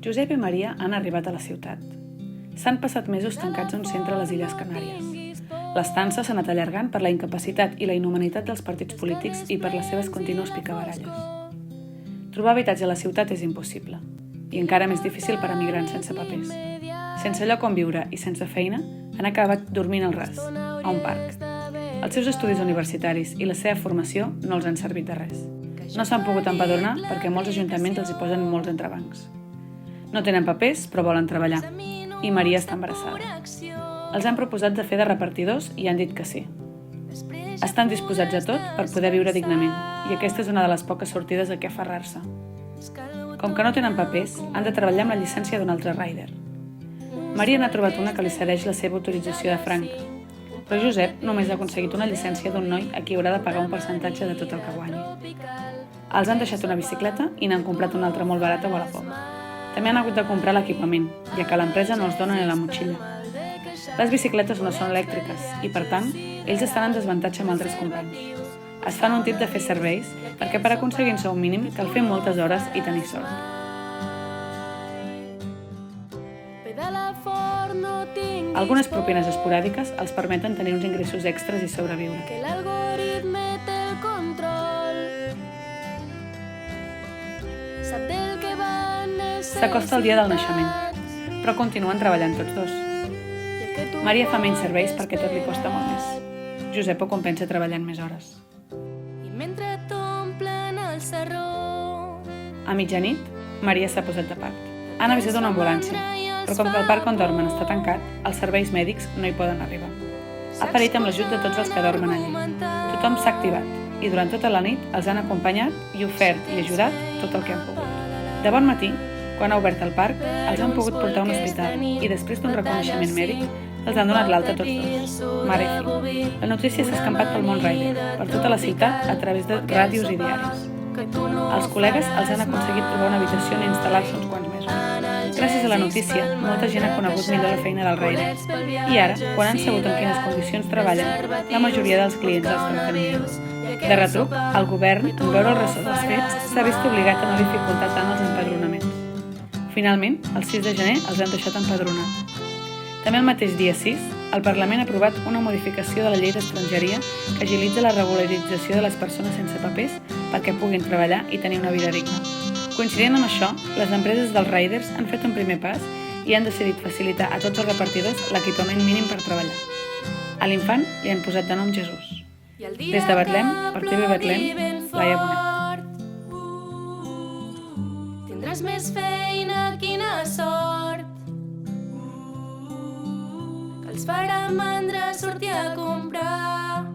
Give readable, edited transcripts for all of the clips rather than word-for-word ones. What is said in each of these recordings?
Josep i Maria han arribat a la ciutat. S'han passat mesos tancats a un centre a les Illes Canàries. L'estança s'ha anat allargant per la incapacitat i la inhumanitat dels partits polítics i per les seves contínues picabaralles. Trobar habitatge a la ciutat és impossible, i encara més difícil per a migrants sense papers. Sense lloc on viure i sense feina, han acabat dormint al ras, a un parc. Els seus estudis universitaris i la seva formació no els han servit de res. No s'han pogut empadronar perquè molts ajuntaments els hi posen molts entrebancs. No tenen papers, però volen treballar. I Maria està embarassada. Els han proposat de fer de repartidors i han dit que sí. Estan disposats a tot per poder viure dignament, i aquesta és una de les poques sortides a què aferrar-se. Com que no tenen papers, han de treballar amb la llicència d'un altre rider. Maria n'ha trobat una que li cedeix la seva autorització de franc, però Josep només ha aconseguit una llicència d'un noi a qui haurà de pagar un percentatge de tot el que guanyi. Els han deixat una bicicleta i n'han comprat una altra molt barata a Wallapop. També han hagut de comprar l'equipament, ja que l'empresa no els dona ni la motxilla. Les bicicletes no són elèctriques i, per tant, ells estan en desavantatge amb altres companys. Es fan un tip de fer serveis perquè per aconseguir un sou mínim cal fer moltes hores i tenir sort. Algunes propines esporàdiques els permeten tenir uns ingressos extras i sobreviure. S'acosta el dia del naixement, però continuen treballant tots dos. Maria fa menys serveis perquè tot li costa molt més. Josep ho compensa treballant més hores. A mitjanit, Maria s'ha posat de part. Han avisat una ambulància, però com que el parc on dormen està tancat, els serveis mèdics no hi poden arribar. Ha parit amb l'ajut de tots els que dormen allí. Tothom s'ha activat i durant tota la nit els han acompanyat i ofert i ajudat tot el que han pogut. De bon matí, quan ha obert el parc, els han pogut portar a un hospital i després d'un reconeixement mèdic els han donat l'alta tots dos, mare i fill. La notícia s'ha escampat pel món rider, per tota la ciutat a través de ràdios i diaris. Els col·legues els han aconseguit trobar una habitació i instal·lar-se uns quants mesos. Gràcies a la notícia, molta gent ha conegut millor la feina del rider. I ara, quan han sabut en quines condicions treballen, la majoria dels clients els tracten millor. De retruc, el govern, en veure el ressò dels fets, s'ha vist obligat a no dificultar tant els empadronaments. Finalment, el 6 de gener els han deixat empadronar. També el mateix dia 6, el Parlament ha aprovat una modificació de la llei d'estrangeria que agilitza la regularització de les persones sense papers perquè puguin treballar i tenir una vida digna. Coincidint amb això, les empreses dels riders han fet un primer pas i han decidit facilitar a tots els repartidors l'equipament mínim per treballar. A l'infant li han posat de nom Jesús. Des de Betlem, per TV Betlem, Laia Bonet. Tindràs més feina, quina sort, que els farà mandra sortir a comprar.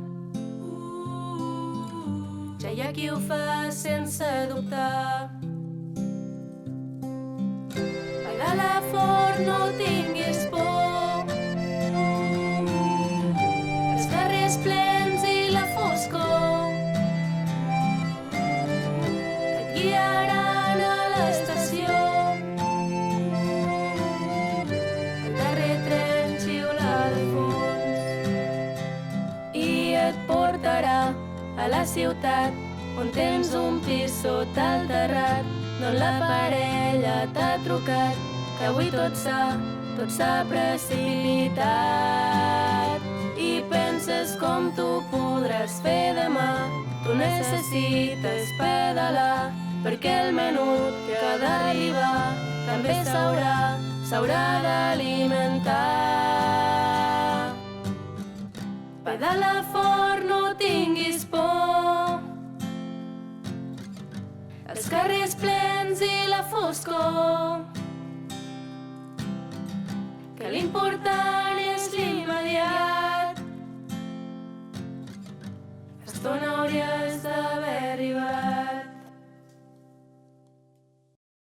Ja hi ha qui ho fa sense dubtar. Pedala fort, no tinguis por, els carrers plens i la foscor que et guiaran a l'estació. El darrer tren xiula de fons i et portarà a la ciutat on tens un pis sota el terrat, d'on la parella t'ha trucat, que avui tot s'ha precipitat. I penses com tu podràs fer demà, tu necessites pedalar, perquè el menut que ha d'arribar també s'haurà d'alimentar. Pedala fort, no tinguis por, els carrers plens i la foscor, que l'important és l'immediat. Fa estona hauries d'haver arribat.